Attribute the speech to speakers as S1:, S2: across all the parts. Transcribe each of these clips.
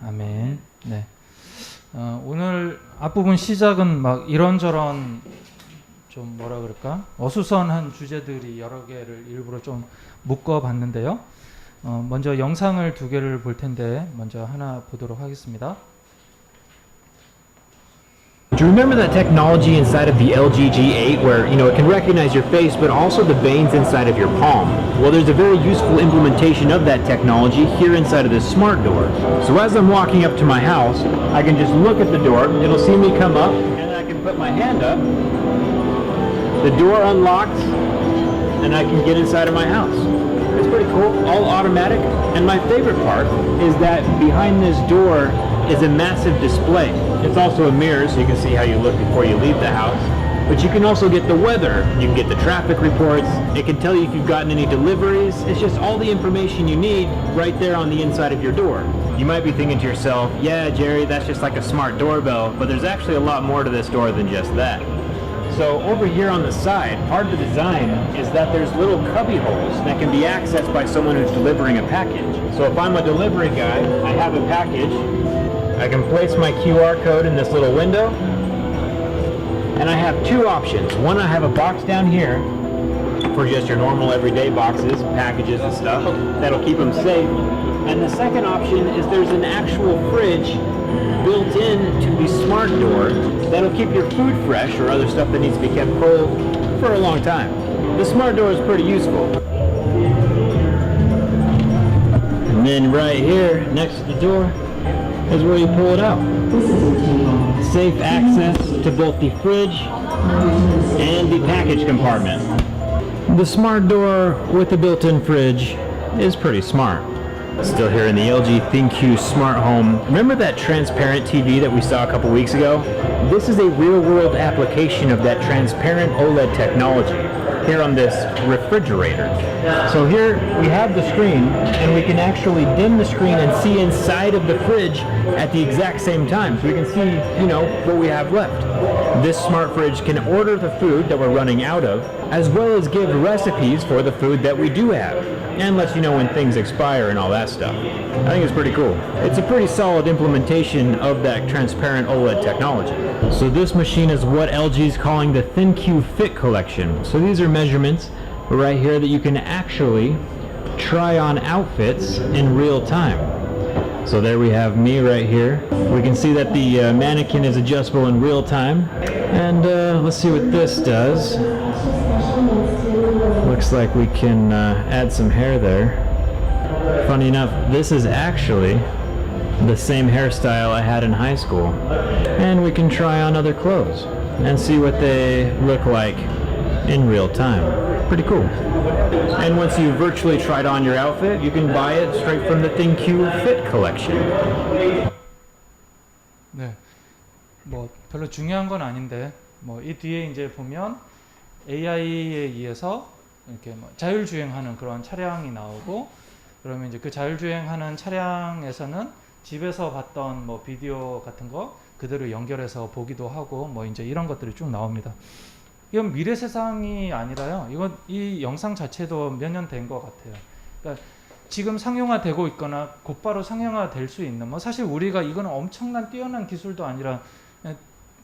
S1: 아멘. 네. 오늘 앞부분 시작은 막 이런저런 좀 뭐라 그럴까? 어수선한 주제들이 여러 개를 일부러 좀 묶어봤는데요. 먼저 영상을 두 개를 볼 텐데 먼저 하나 보도록 하겠습니다.
S2: Do you remember that technology inside of the LG G8 where, it can recognize your face but also the veins inside of your palm? Well, there's a very useful implementation of that technology here inside of this smart door. So as I'm walking up to my house, I can just look at the door, it'll see me come up, and I can put my hand up, the door unlocks, and I can get inside of my house. It's pretty cool, all automatic, and my favorite part is that behind this door is a massive display. It's also a mirror so you can see how you look before you leave the house. But you can also get the weather, you can get the traffic reports, it can tell you if you've gotten any deliveries. It's just all the information you need right there on the inside of your door. You might be thinking to yourself, yeah, Jerry, that's just like a smart doorbell, but there's actually a lot more to this door than just that. So over here on the side, part of the design is that there's little cubby holes that can be accessed by someone who's delivering a package. So if I'm a delivery guy, I have a package, I can place my QR code in this little window, and I have two options. One, I have a box down here for just your normal everyday boxes, packages and stuff. That'll keep them safe. And the second option is there's an actual fridge built into the smart door that'll keep your food fresh or other stuff that needs to be kept cold for a long time. The smart door is pretty useful. And then right here, next to the door, is where you pull it out. Safe access to both the fridge and the package compartment. The smart door with the built-in fridge is pretty smart. Still here in the LG ThinQ Smart Home. Remember that transparent TV that we saw a couple weeks ago? This is a real-world application of that transparent OLED technology here on this refrigerator. So here we have the screen, and we can actually dim the screen and see inside of the fridge at the exact same time. So we can see, what we have left. This smart fridge can order the food that we're running out of, as well as give recipes for the food that we do have, and lets you know when things expire and all that stuff. I think it's pretty cool. It's a pretty solid implementation of that transparent OLED technology. So this machine is what LG is calling the ThinQ Fit collection. So these are measurements right here that you can actually try on outfits in real time. So there we have me right here. We can see that the mannequin is adjustable in real time. And let's see what this does. Looks like we can add some hair there. Funny enough, this is actually the same hairstyle I had in high school. And we can try on other clothes and see what they look like in real time. Pretty cool. And once you virtually tried on your outfit, you can buy it straight from the ThinQ Fit collection.
S1: 네. 뭐 별로 중요한 건 아닌데 이 뒤에 이제 보면 AI에 의해서 이렇게 자율주행하는 그런 차량이 나오고, 그러면 이제 그 자율주행하는 차량에서는 집에서 봤던 비디오 같은 거 그대로 연결해서 보기도 하고 이제 이런 것들이 쭉 나옵니다. 이건 미래 세상이 아니라요. 이 영상 자체도 몇 년 된 것 같아요. 그러니까 지금 상용화되고 있거나 곧바로 상용화될 수 있는 사실 우리가 이건 엄청난 뛰어난 기술도 아니라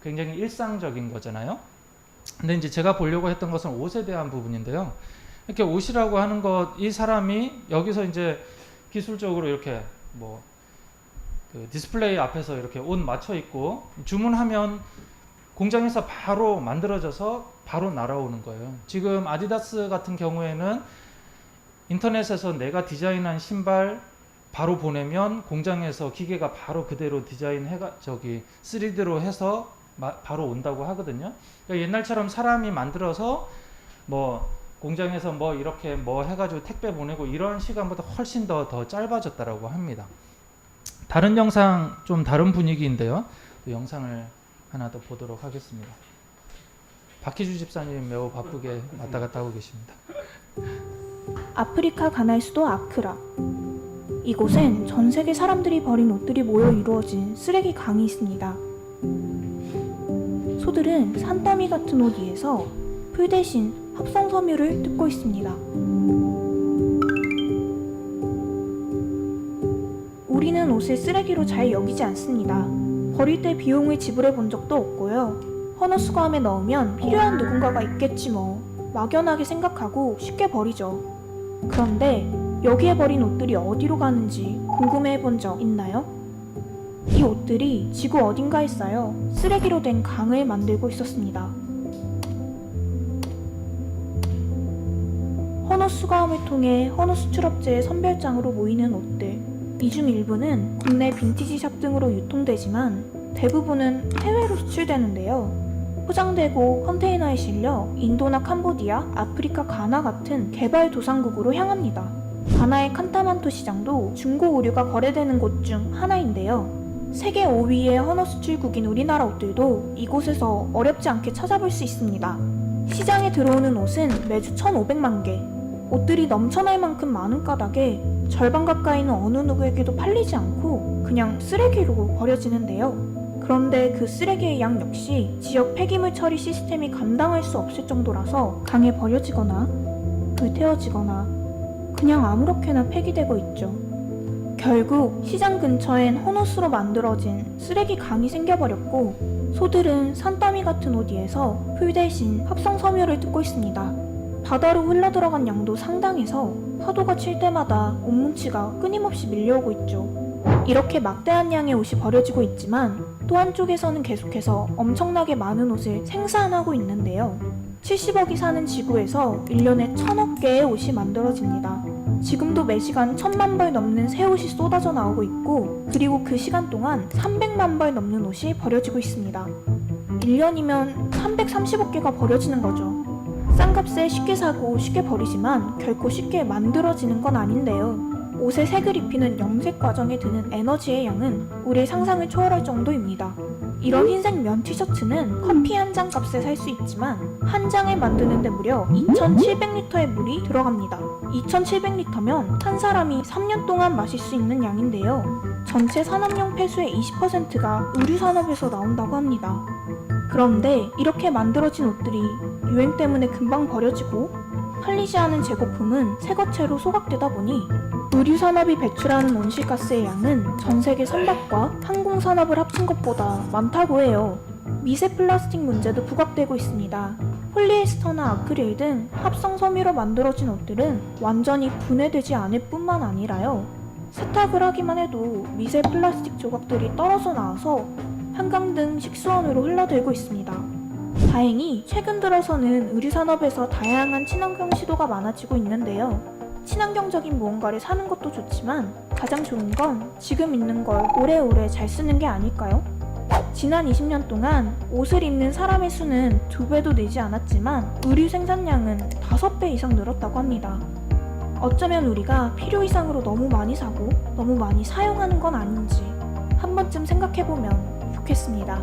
S1: 굉장히 일상적인 거잖아요. 근데 이제 제가 보려고 했던 것은 옷에 대한 부분인데요. 이렇게 옷이라고 하는 것, 이 사람이 여기서 이제 기술적으로 이렇게 그 디스플레이 앞에서 이렇게 옷 맞춰 입고 주문하면 공장에서 바로 만들어져서 바로 날아오는 거예요. 지금 아디다스 같은 경우에는 인터넷에서 내가 디자인한 신발 바로 보내면 공장에서 기계가 바로 그대로 디자인해가 3D로 해서 바로 온다고 하거든요. 그러니까 옛날처럼 사람이 만들어서 공장에서 이렇게 해가지고 택배 보내고 이런 시간보다 훨씬 더 짧아졌다라고 합니다. 다른 영상, 좀 다른 분위기인데요. 그 영상을 하나 더 보도록 하겠습니다. 박희주 집사님 매우 바쁘게 왔다 갔다 하고 계십니다.
S3: 아프리카 가나의 수도 아크라. 이곳엔 전 세계 사람들이 버린 옷들이 모여 이루어진 쓰레기 강이 있습니다. 소들은 산더미 같은 옷 위에서 풀 대신 합성 섬유를 뜯고 있습니다. 우리는 옷을 쓰레기로 잘 여기지 않습니다. 버릴 때 비용을 지불해 본 적도 없고요. 헌옷수거함에 넣으면 필요한 누군가가 있겠지 뭐 막연하게 생각하고 쉽게 버리죠. 그런데 여기에 버린 옷들이 어디로 가는지 궁금해 본 적 있나요? 이 옷들이 지구 어딘가에 쌓여 쓰레기로 된 강을 만들고 있었습니다. 헌옷 수거함을 통해 헌옷 수출업체의 선별장으로 모이는 옷들. 이 중 일부는 국내 빈티지 샵 등으로 유통되지만 대부분은 해외로 수출되는데요. 포장되고 컨테이너에 실려 인도나 캄보디아, 아프리카 가나 같은 개발도상국으로 향합니다. 가나의 칸타만토 시장도 중고 의류가 거래되는 곳 중 하나인데요. 세계 5위의 헌옷 수출국인 우리나라 옷들도 이곳에서 어렵지 않게 찾아볼 수 있습니다. 시장에 들어오는 옷은 매주 1,500만 개. 옷들이 넘쳐날 만큼 많은 까닭에 절반 가까이는 어느 누구에게도 팔리지 않고 그냥 쓰레기로 버려지는데요. 그런데 그 쓰레기의 양 역시 지역 폐기물 처리 시스템이 감당할 수 없을 정도라서 강에 버려지거나 불태워지거나 그냥 아무렇게나 폐기되고 있죠. 결국 시장 근처엔 헌옷으로 만들어진 쓰레기 강이 생겨버렸고 소들은 산더미 같은 옷 위에서 풀 대신 합성섬유를 뜯고 있습니다. 바다로 흘러들어간 양도 상당해서 파도가 칠 때마다 옷뭉치가 끊임없이 밀려오고 있죠. 이렇게 막대한 양의 옷이 버려지고 있지만 또 한쪽에서는 계속해서 엄청나게 많은 옷을 생산하고 있는데요. 70억이 사는 지구에서 1년에 1,000억 개의 옷이 만들어집니다. 지금도 매시간 1,000만 벌 넘는 새 옷이 쏟아져 나오고 있고 그리고 그 시간 동안 300만 벌 넘는 옷이 버려지고 있습니다. 1년이면 330억 개가 버려지는 거죠. 싼 값에 쉽게 사고 쉽게 버리지만 결코 쉽게 만들어지는 건 아닌데요. 옷에 색을 입히는 염색 과정에 드는 에너지의 양은 우리의 상상을 초월할 정도입니다. 이런 흰색 면 티셔츠는 커피 한 잔 값에 살 수 있지만 한 장을 만드는데 무려 2,700리터의 물이 들어갑니다. 2,700리터면 한 사람이 3년 동안 마실 수 있는 양인데요. 전체 산업용 폐수의 20%가 의류산업에서 나온다고 합니다. 그런데 이렇게 만들어진 옷들이 유행 때문에 금방 버려지고 팔리지 않은 재고품은 새거체로 소각되다 보니 의류산업이 배출하는 온실가스의 양은 전 세계 선박과 항공산업을 합친 것보다 많다고 해요. 미세 플라스틱 문제도 부각되고 있습니다. 폴리에스터나 아크릴 등 합성 섬유로 만들어진 옷들은 완전히 분해되지 않을 뿐만 아니라요. 세탁을 하기만 해도 미세 플라스틱 조각들이 떨어져 나와서 한강 등 식수원으로 흘러들고 있습니다. 다행히 최근 들어서는 의류산업에서 다양한 친환경 시도가 많아지고 있는데요. 친환경적인 무언가를 사는 것도 좋지만 가장 좋은 건 지금 있는 걸 오래오래 잘 쓰는 게 아닐까요? 지난 20년 동안 옷을 입는 사람의 수는 2배도 늘지 않았지만 의류 생산량은 5배 이상 늘었다고 합니다. 어쩌면 우리가 필요 이상으로 너무 많이 사고 너무 많이 사용하는 건 아닌지 한 번쯤 생각해보면 좋겠습니다.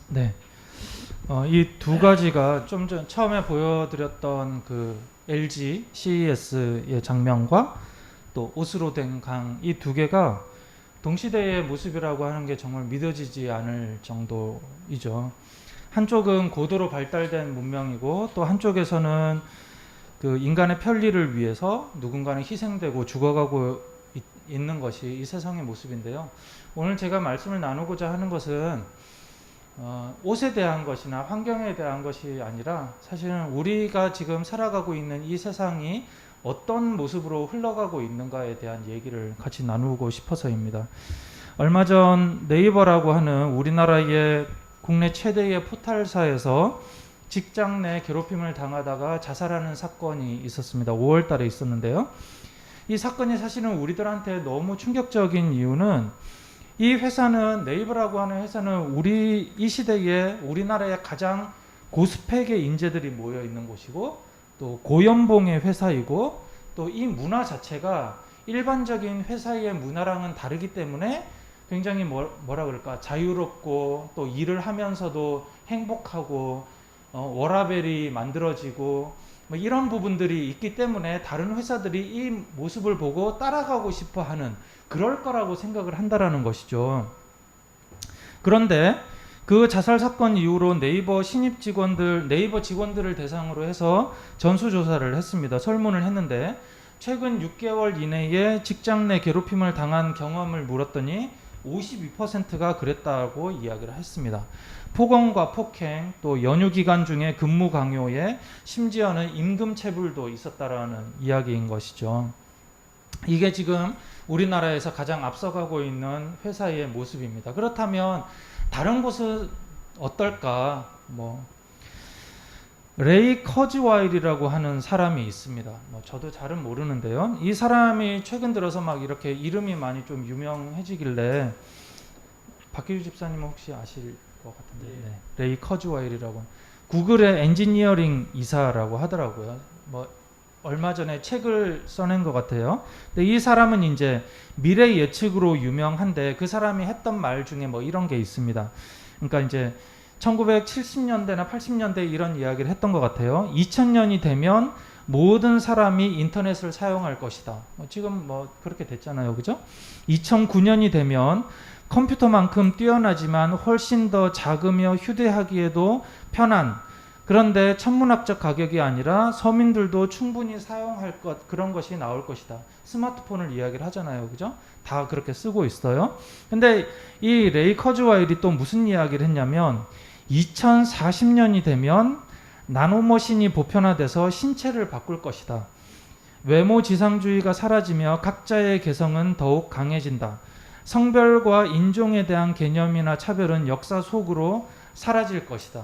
S1: 네. 이 두 가지가 좀 전 처음에 보여드렸던 그 LG CES의 장면과 또 옷으로 된 강 이 두 개가 동시대의 모습이라고 하는 게 정말 믿어지지 않을 정도이죠. 한쪽은 고도로 발달된 문명이고 또 한쪽에서는 그 인간의 편리를 위해서 누군가는 희생되고 죽어가고 있는 것이 이 세상의 모습인데요. 오늘 제가 말씀을 나누고자 하는 것은 옷에 대한 것이나 환경에 대한 것이 아니라 사실은 우리가 지금 살아가고 있는 이 세상이 어떤 모습으로 흘러가고 있는가에 대한 얘기를 같이 나누고 싶어서입니다. 얼마 전 네이버라고 하는 우리나라의 국내 최대의 포털사에서 직장 내 괴롭힘을 당하다가 자살하는 사건이 있었습니다. 5월 달에 있었는데요. 이 사건이 사실은 우리들한테 너무 충격적인 이유는 이 회사는 네이버라고 하는 회사는 우리 이 시대에 우리나라의 가장 고스펙의 인재들이 모여 있는 곳이고 또 고연봉의 회사이고 또 이 문화 자체가 일반적인 회사의 문화랑은 다르기 때문에 굉장히 뭐라 그럴까 자유롭고 또 일을 하면서도 행복하고 워라밸이 만들어지고 뭐 이런 부분들이 있기 때문에 다른 회사들이 이 모습을 보고 따라가고 싶어 하는 그럴 거라고 생각을 한다라는 것이죠. 그런데 그 자살 사건 이후로 네이버 신입 직원들, 네이버 직원들을 대상으로 해서 전수조사를 했습니다. 설문을 했는데 최근 6개월 이내에 직장 내 괴롭힘을 당한 경험을 물었더니 52%가 그랬다고 이야기를 했습니다. 폭언과 폭행, 또 연휴 기간 중에 근무 강요에 심지어는 임금 체불도 있었다라는 이야기인 것이죠. 이게 지금 우리나라에서 가장 앞서가고 있는 회사의 모습입니다. 그렇다면 다른 곳은 어떨까? 레이 커즈와일이라고 하는 사람이 있습니다. 저도 잘은 모르는데요. 이 사람이 최근 들어서 막 이렇게 이름이 많이 좀 유명해지길래 박기주 집사님은 혹시 아실 것 같은데, 네. 레이 커즈와일이라고 구글의 엔지니어링 이사라고 하더라고요. 얼마 전에 책을 써낸 것 같아요. 근데 이 사람은 이제 미래 예측으로 유명한데 그 사람이 했던 말 중에 이런 게 있습니다. 그러니까 이제 1970년대나 80년대 이런 이야기를 했던 것 같아요. 2000년이 되면 모든 사람이 인터넷을 사용할 것이다. 지금 그렇게 됐잖아요. 그죠? 2009년이 되면 컴퓨터만큼 뛰어나지만 훨씬 더 작으며 휴대하기에도 편한, 그런데 천문학적 가격이 아니라 서민들도 충분히 사용할 그런 것이 나올 것이다. 스마트폰을 이야기를 하잖아요. 그죠? 다 그렇게 쓰고 있어요. 근데 이 레이 커즈와일이 또 무슨 이야기를 했냐면 2040년이 되면 나노머신이 보편화돼서 신체를 바꿀 것이다. 외모 지상주의가 사라지며 각자의 개성은 더욱 강해진다. 성별과 인종에 대한 개념이나 차별은 역사 속으로 사라질 것이다.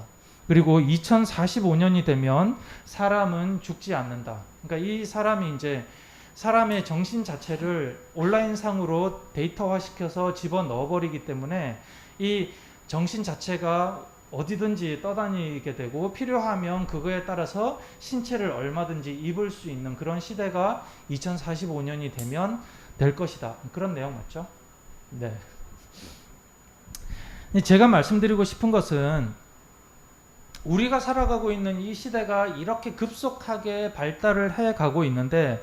S1: 그리고 2045년이 되면 사람은 죽지 않는다. 그러니까 이 사람이 이제 사람의 정신 자체를 온라인상으로 데이터화시켜서 집어넣어버리기 때문에 이 정신 자체가 어디든지 떠다니게 되고 필요하면 그거에 따라서 신체를 얼마든지 입을 수 있는 그런 시대가 2045년이 되면 될 것이다. 그런 내용 맞죠? 네. 제가 말씀드리고 싶은 것은 우리가 살아가고 있는 이 시대가 이렇게 급속하게 발달을 해가고 있는데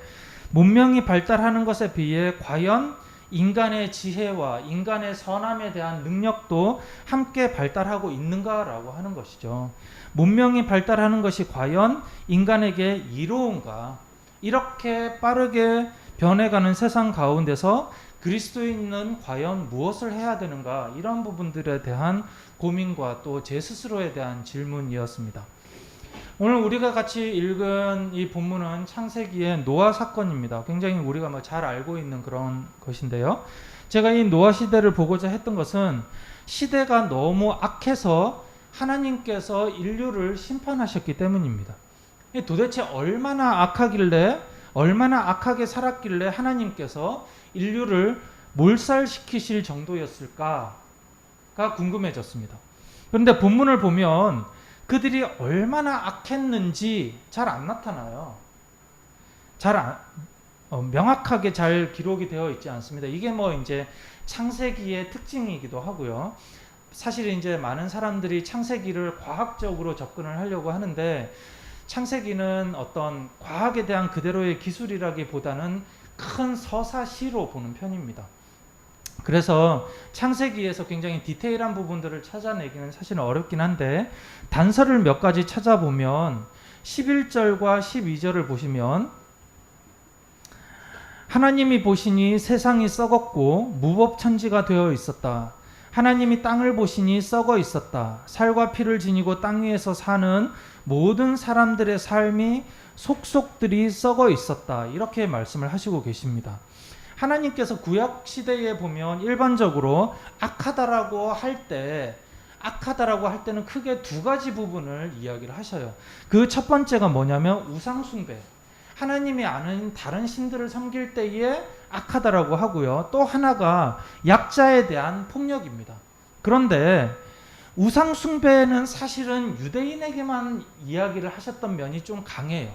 S1: 문명이 발달하는 것에 비해 과연 인간의 지혜와 인간의 선함에 대한 능력도 함께 발달하고 있는가라고 하는 것이죠. 문명이 발달하는 것이 과연 인간에게 이로운가? 이렇게 빠르게 변해가는 세상 가운데서 그리스도인은 과연 무엇을 해야 되는가? 이런 부분들에 대한 고민과 또 제 스스로에 대한 질문이었습니다. 오늘 우리가 같이 읽은 이 본문은 창세기의 노아 사건입니다. 굉장히 우리가 잘 알고 있는 그런 것인데요. 제가 이 노아 시대를 보고자 했던 것은 시대가 너무 악해서 하나님께서 인류를 심판하셨기 때문입니다. 도대체 얼마나 악하길래, 얼마나 악하게 살았길래 하나님께서 인류를 몰살시키실 정도였을까가 궁금해졌습니다. 그런데 본문을 보면 그들이 얼마나 악했는지 잘 안 나타나요. 명확하게 잘 기록이 되어 있지 않습니다. 이게 이제 창세기의 특징이기도 하고요. 사실 이제 많은 사람들이 창세기를 과학적으로 접근을 하려고 하는데 창세기는 어떤 과학에 대한 그대로의 기술이라기보다는 큰 서사시로 보는 편입니다. 그래서 창세기에서 굉장히 디테일한 부분들을 찾아내기는 사실은 어렵긴 한데 단서를 몇 가지 찾아보면 11절과 12절을 보시면 하나님이 보시니 세상이 썩었고 무법천지가 되어 있었다. 하나님이 땅을 보시니 썩어 있었다. 살과 피를 지니고 땅 위에서 사는 모든 사람들의 삶이 속속들이 썩어 있었다. 이렇게 말씀을 하시고 계십니다. 하나님께서 구약 시대에 보면 일반적으로 악하다라고 할 때는 크게 두 가지 부분을 이야기를 하셔요. 그 첫 번째가 뭐냐면 우상숭배. 하나님이 아는 다른 신들을 섬길 때에 악하다라고 하고요. 또 하나가 약자에 대한 폭력입니다. 그런데 우상숭배는 사실은 유대인에게만 이야기를 하셨던 면이 좀 강해요.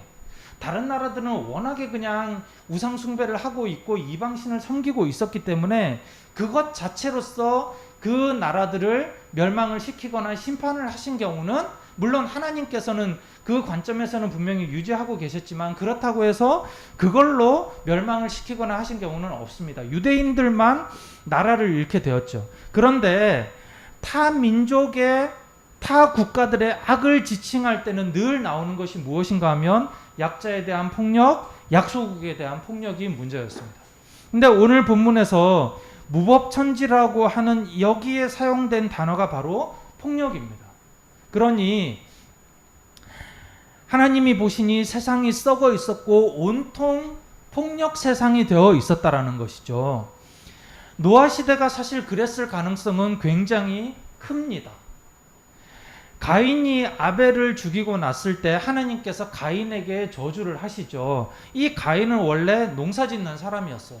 S1: 다른 나라들은 워낙에 그냥 우상숭배를 하고 있고 이방신을 섬기고 있었기 때문에 그것 자체로서 그 나라들을 멸망을 시키거나 심판을 하신 경우는 물론 하나님께서는 그 관점에서는 분명히 유지하고 계셨지만 그렇다고 해서 그걸로 멸망을 시키거나 하신 경우는 없습니다. 유대인들만 나라를 잃게 되었죠. 그런데 타 민족의 타 국가들의 악을 지칭할 때는 늘 나오는 것이 무엇인가 하면 약자에 대한 폭력, 약소국에 대한 폭력이 문제였습니다. 근데 오늘 본문에서 무법천지라고 하는 여기에 사용된 단어가 바로 폭력입니다. 그러니 하나님이 보시니 세상이 썩어 있었고 온통 폭력 세상이 되어 있었다라는 것이죠. 노아 시대가 사실 그랬을 가능성은 굉장히 큽니다. 가인이 아벨을 죽이고 났을 때 하나님께서 가인에게 저주를 하시죠. 이 가인은 원래 농사 짓는 사람이었어요.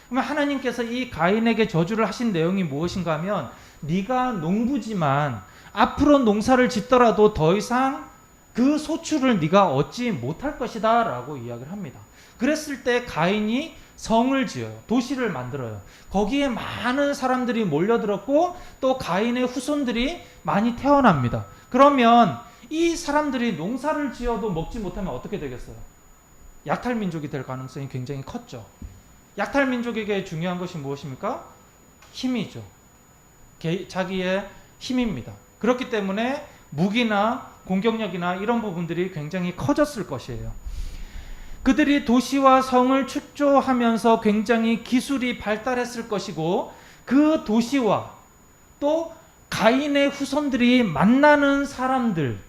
S1: 그러면 하나님께서 이 가인에게 저주를 하신 내용이 무엇인가 하면 네가 농부지만 앞으로 농사를 짓더라도 더 이상 그 소출을 네가 얻지 못할 것이다 라고 이야기를 합니다. 그랬을 때 가인이 성을 지어요. 도시를 만들어요. 거기에 많은 사람들이 몰려들었고 또 가인의 후손들이 많이 태어납니다. 그러면 이 사람들이 농사를 지어도 먹지 못하면 어떻게 되겠어요? 약탈민족이 될 가능성이 굉장히 컸죠. 약탈민족에게 중요한 것이 무엇입니까? 힘이죠. 자기의 힘입니다. 그렇기 때문에 무기나 공격력이나 이런 부분들이 굉장히 커졌을 것이에요. 그들이 도시와 성을 축조하면서 굉장히 기술이 발달했을 것이고 그 도시와 또 가인의 후손들이 만나는 사람들에게는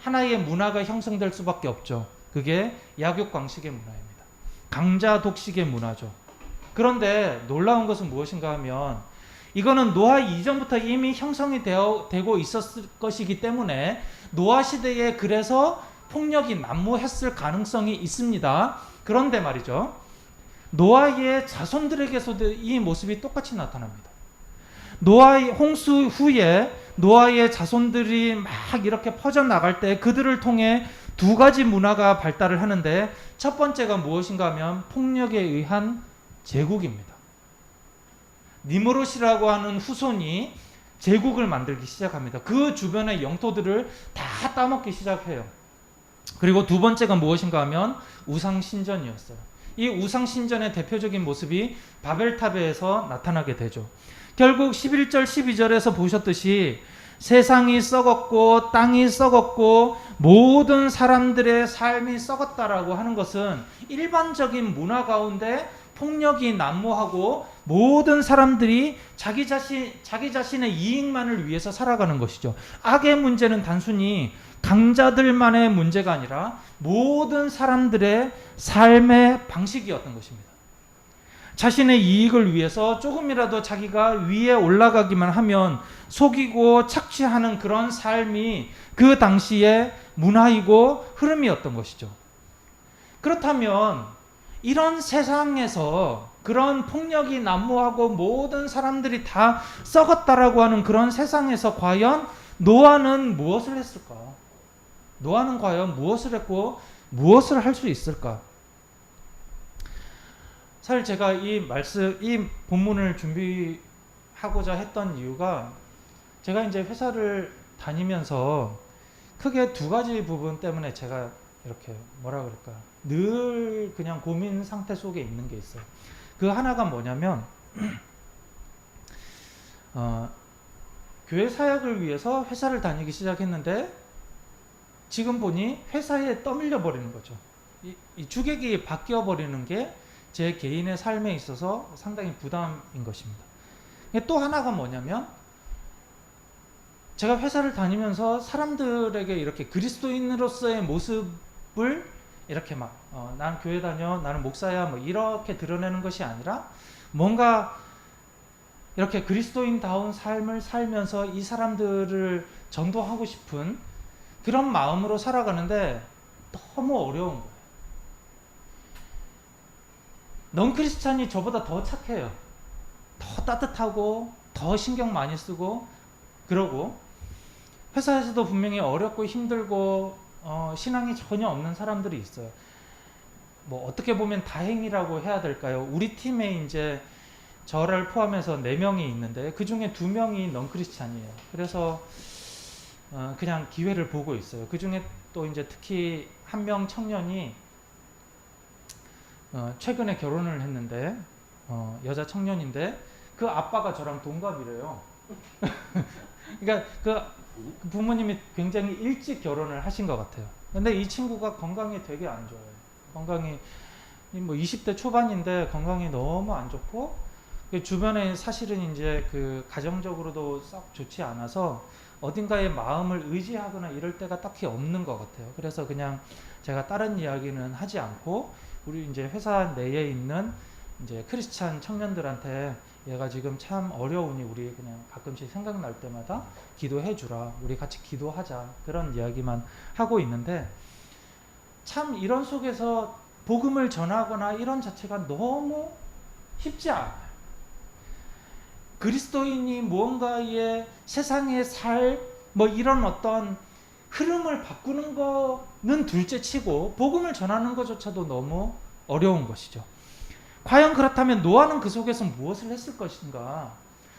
S1: 하나의 문화가 형성될 수밖에 없죠. 그게 약육강식의 문화입니다. 강자 독식의 문화죠. 그런데 놀라운 것은 무엇인가 하면 이거는 노아 이전부터 이미 형성이 되고 있었을 것이기 때문에 노아 시대에 그래서 폭력이 난무했을 가능성이 있습니다. 그런데 말이죠. 노아의 자손들에게서도 이 모습이 똑같이 나타납니다. 노아의 홍수 후에 노아의 자손들이 막 이렇게 퍼져나갈 때 그들을 통해 두 가지 문화가 발달을 하는데 첫 번째가 무엇인가 하면 폭력에 의한 제국입니다. 니므롯이라고 하는 후손이 제국을 만들기 시작합니다. 그 주변의 영토들을 다 따먹기 시작해요. 그리고 두 번째가 무엇인가 하면 우상신전이었어요. 이 우상신전의 대표적인 모습이 바벨탑에서 나타나게 되죠. 결국 11절 12절에서 보셨듯이 세상이 썩었고 땅이 썩었고 모든 사람들의 삶이 썩었다라고 하는 것은 일반적인 문화 가운데 폭력이 난무하고 모든 사람들이 자기 자신의 이익만을 위해서 살아가는 것이죠. 악의 문제는 단순히 강자들만의 문제가 아니라 모든 사람들의 삶의 방식이었던 것입니다. 자신의 이익을 위해서 조금이라도 자기가 위에 올라가기만 하면 속이고 착취하는 그런 삶이 그 당시의 문화이고 흐름이었던 것이죠. 그렇다면 이런 세상에서 그런 폭력이 난무하고 모든 사람들이 다 썩었다라고 하는 그런 세상에서 과연 노아는 무엇을 했을까? 노아는 과연 무엇을 했고 무엇을 할 수 있을까? 사실 제가 이 본문을 준비하고자 했던 이유가 제가 이제 회사를 다니면서 크게 두 가지 부분 때문에 제가 이렇게 뭐라 그럴까 늘 그냥 고민 상태 속에 있는 게 있어요. 그 하나가 뭐냐면 교회 사역을 위해서 회사를 다니기 시작했는데 지금 보니 회사에 떠밀려 버리는 거죠. 이 주객이 바뀌어 버리는 게 제 개인의 삶에 있어서 상당히 부담인 것입니다. 또 하나가 뭐냐면 제가 회사를 다니면서 사람들에게 이렇게 그리스도인으로서의 모습을 이렇게 막 나는 교회 다녀, 나는 목사야 뭐 이렇게 드러내는 것이 아니라 뭔가 이렇게 그리스도인다운 삶을 살면서 이 사람들을 전도하고 싶은 그런 마음으로 살아가는데 너무 어려운 거예요. 넌크리스찬이 저보다 더 착해요. 더 따뜻하고 더 신경 많이 쓰고 그러고 회사에서도 분명히 어렵고 힘들고 신앙이 전혀 없는 사람들이 있어요. 뭐 어떻게 보면 다행이라고 해야 될까요? 우리 팀에 이제 저를 포함해서 4명이 있는데 그 중에 2명이 넌크리스찬이에요. 그래서 그냥 기회를 보고 있어요. 그 중에 또 이제 특히 한 명 청년이 최근에 결혼을 했는데 여자 청년인데 그 아빠가 저랑 동갑이래요. 그러니까 그 부모님이 굉장히 일찍 결혼을 하신 것 같아요. 근데 이 친구가 건강이 되게 안 좋아요. 건강이 뭐 20대 초반인데 건강이 너무 안 좋고 주변에 사실은 이제 그 가정적으로도 썩 좋지 않아서 어딘가에 마음을 의지하거나 이럴 때가 딱히 없는 것 같아요. 그래서 그냥 제가 다른 이야기는 하지 않고 우리 이제 회사 내에 있는 이제 크리스찬 청년들한테 얘가 지금 참 어려우니 우리 그냥 가끔씩 생각날 때마다 기도해 주라. 우리 같이 기도하자. 그런 이야기만 하고 있는데 참 이런 속에서 복음을 전하거나 이런 자체가 너무 쉽지 않아요. 그리스도인이 무언가의 세상의 뭐 이런 어떤 흐름을 바꾸는 거는 둘째치고 복음을 전하는 것조차도 너무 어려운 것이죠. 과연 그렇다면 노아는 그 속에서 무엇을 했을 것인가?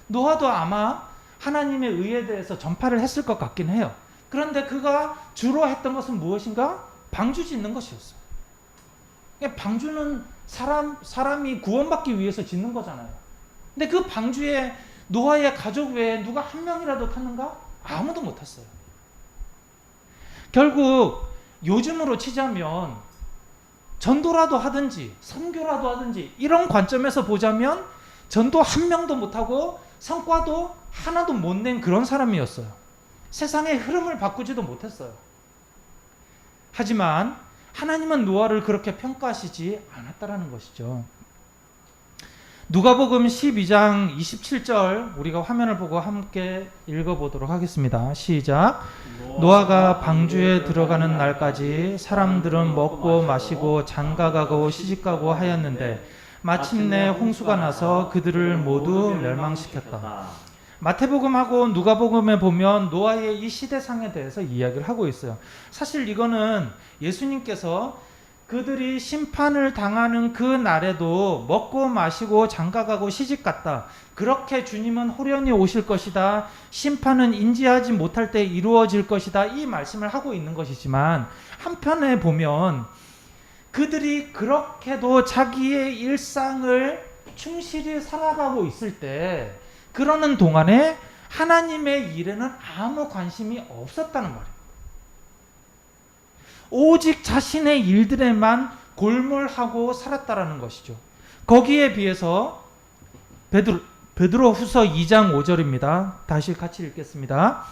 S1: 노아도 아마 하나님의 의에 대해서 전파를 했을 것 같긴 해요. 그런데 그가 주로 했던 것은 무엇인가? 방주 짓는 것이었어요. 방주는 사람이 구원받기 위해서 짓는 거잖아요. 근데 그 방주에 노아의 가족 외에 누가 한 명이라도 탔는가? 아무도 못 탔어요. 결국 요즘으로 치자면 전도라도 하든지 선교라도 하든지 이런 관점에서 보자면 전도 한 명도 못하고 성과도 하나도 못 낸 그런 사람이었어요. 세상의 흐름을 바꾸지도 못했어요. 하지만 하나님은 노아를 그렇게 평가하시지 않았다라는 것이죠. 누가복음 12장 27절 우리가 화면을 보고 함께 읽어보도록 하겠습니다. 시작. 노아가 방주에 들어가는 날까지 사람들은 먹고 마시고 장가가고 시집가고 하였는데 마침내 홍수가 나서 그들을 모두 멸망시켰다. 마태복음하고 누가복음에 보면 노아의 이 시대상에 대해서 이야기를 하고 있어요. 사실 이거는 예수님께서 그들이 심판을 당하는 그 날에도 먹고 마시고 장가가고 시집갔다. 그렇게 주님은 호련히 오실 것이다. 심판은 인지하지 못할 때 이루어질 것이다. 이 말씀을 하고 있는 것이지만 한편에 보면 그들이 그렇게도 자기의 일상을 충실히 살아가고 있을 때 그러는 동안에 하나님의 일에는 아무 관심이 없었다는 말이에요. 오직 자신의 일들에만 골몰하고 살았다라는 것이죠. 거기에 비해서 베드로후서 2장 5절입니다. 다시 같이 읽겠습니다.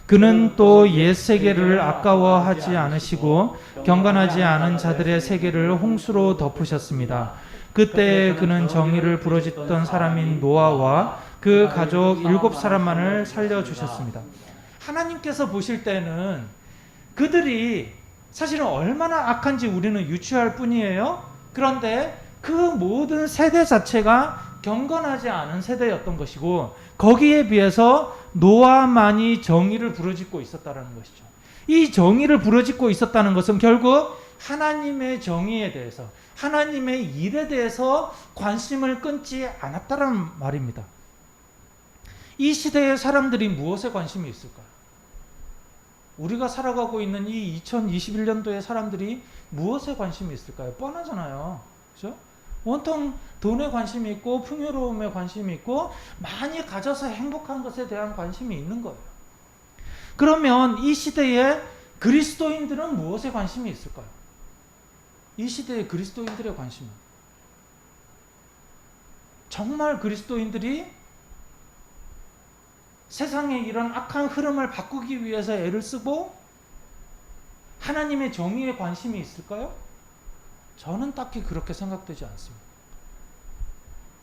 S1: 그는 또 옛 세계를 아까워하지 않으시고 경건하지 않은 자들의 세계를 홍수로 덮으셨습니다. 그때 그는 정의를 부르짖던 사람인 노아와 그 가족 7사람만을 살려주셨습니다. 하나님께서 보실 때는 그들이 사실은 얼마나 악한지 우리는 유추할 뿐이에요. 그런데 그 모든 세대 자체가 경건하지 않은 세대였던 것이고 거기에 비해서 노아만이 정의를 부르짖고 있었다는 것이죠. 이 정의를 부르짖고 있었다는 것은 결국 하나님의 정의에 대해서 하나님의 일에 대해서 관심을 끊지 않았다는 말입니다. 이 시대의 사람들이 무엇에 관심이 있을까요? 우리가 살아가고 있는 이 2021년도의 사람들이 무엇에 관심이 있을까요? 뻔하잖아요. 그렇죠? 온통 돈에 관심이 있고 풍요로움에 관심이 있고 많이 가져서 행복한 것에 대한 관심이 있는 거예요. 그러면 이 시대에 그리스도인들은 무엇에 관심이 있을까요? 이 시대의 그리스도인들의 관심은 정말 그리스도인들이 세상의 이런 악한 흐름을 바꾸기 위해서 애를 쓰고 하나님의 정의에 관심이 있을까요? 저는 딱히 그렇게 생각되지 않습니다.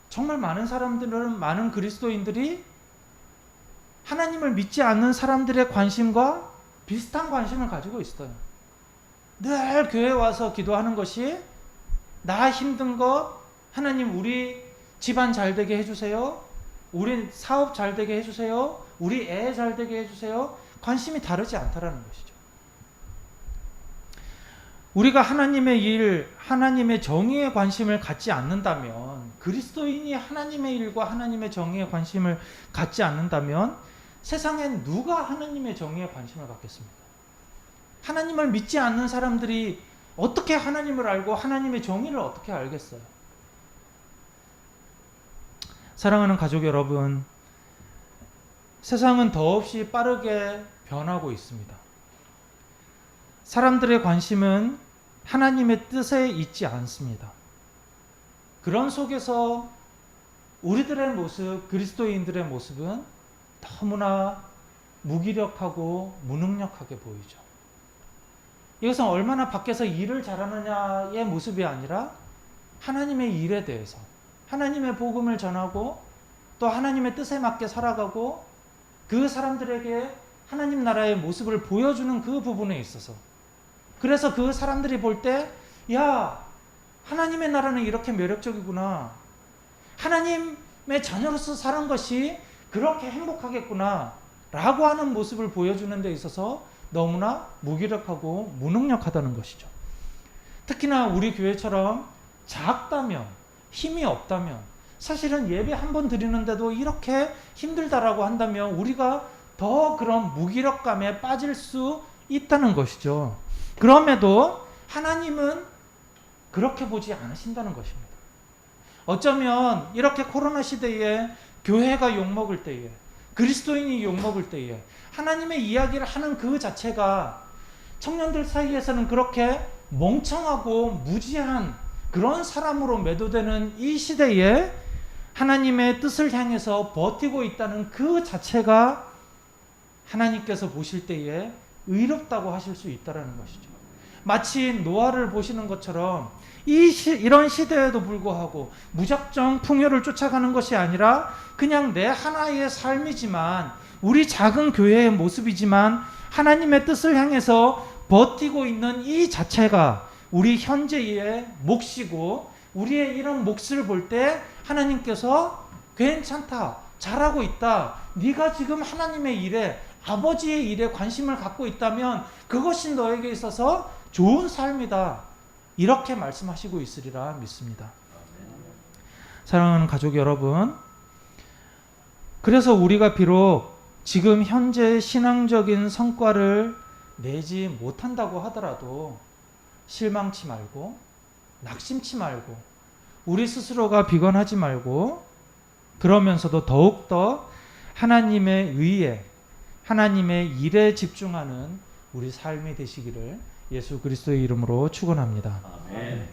S1: 정말 많은 사람들은, 많은 그리스도인들이 하나님을 믿지 않는 사람들의 관심과 비슷한 관심을 가지고 있어요. 늘 교회 와서 기도하는 것이 나 힘든 것, 하나님 우리 집안 잘 되게 해주세요. 우리 사업 잘 되게 해주세요. 우리 애 잘 되게 해주세요. 관심이 다르지 않다라는 것이죠. 우리가 하나님의 일, 하나님의 정의에 관심을 갖지 않는다면, 그리스도인이 하나님의 일과 하나님의 정의에 관심을 갖지 않는다면 세상엔 누가 하나님의 정의에 관심을 갖겠습니까? 하나님을 믿지 않는 사람들이 어떻게 하나님을 알고 하나님의 정의를 어떻게 알겠어요? 사랑하는 가족 여러분, 세상은 더없이 빠르게 변하고 있습니다. 사람들의 관심은 하나님의 뜻에 있지 않습니다. 그런 속에서 우리들의 모습, 그리스도인들의 모습은 너무나 무기력하고 무능력하게 보이죠. 이것은 얼마나 밖에서 일을 잘하느냐의 모습이 아니라 하나님의 일에 대해서, 하나님의 복음을 전하고 또 하나님의 뜻에 맞게 살아가고 그 사람들에게 하나님 나라의 모습을 보여주는 그 부분에 있어서, 그래서 그 사람들이 볼 때, 야, 하나님의 나라는 이렇게 매력적이구나, 하나님의 자녀로서 사는 것이 그렇게 행복하겠구나 라고 하는 모습을 보여주는 데 있어서 너무나 무기력하고 무능력하다는 것이죠. 특히나 우리 교회처럼 작다면, 힘이 없다면, 사실은 예배 한 번 드리는데도 이렇게 힘들다라고 한다면 우리가 더 그런 무기력감에 빠질 수 있다는 것이죠. 그럼에도 하나님은 그렇게 보지 않으신다는 것입니다. 어쩌면 이렇게 코로나 시대에 교회가 욕먹을 때에, 그리스도인이 욕먹을 때에 하나님의 이야기를 하는 그 자체가 청년들 사이에서는 그렇게 멍청하고 무지한 그런 사람으로 매도되는 이 시대에 하나님의 뜻을 향해서 버티고 있다는 그 자체가 하나님께서 보실 때에 의롭다고 하실 수 있다는 것이죠. 마치 노아를 보시는 것처럼 이런 시대에도 불구하고 무작정 풍요를 쫓아가는 것이 아니라 그냥 내 하나의 삶이지만, 우리 작은 교회의 모습이지만 하나님의 뜻을 향해서 버티고 있는 이 자체가 우리 현재의 몫이고, 우리의 이런 몫을 볼 때 하나님께서 괜찮다, 잘하고 있다, 네가 지금 하나님의 일에, 아버지의 일에 관심을 갖고 있다면 그것이 너에게 있어서 좋은 삶이다, 이렇게 말씀하시고 있으리라 믿습니다. 사랑하는 가족 여러분, 그래서 우리가 비록 지금 현재 신앙적인 성과를 내지 못한다고 하더라도 실망치 말고, 낙심치 말고, 우리 스스로가 비관하지 말고, 그러면서도 더욱더 하나님의 의에, 하나님의 일에 집중하는 우리 삶이 되시기를 예수 그리스도의 이름으로 축원합니다.
S4: 아멘.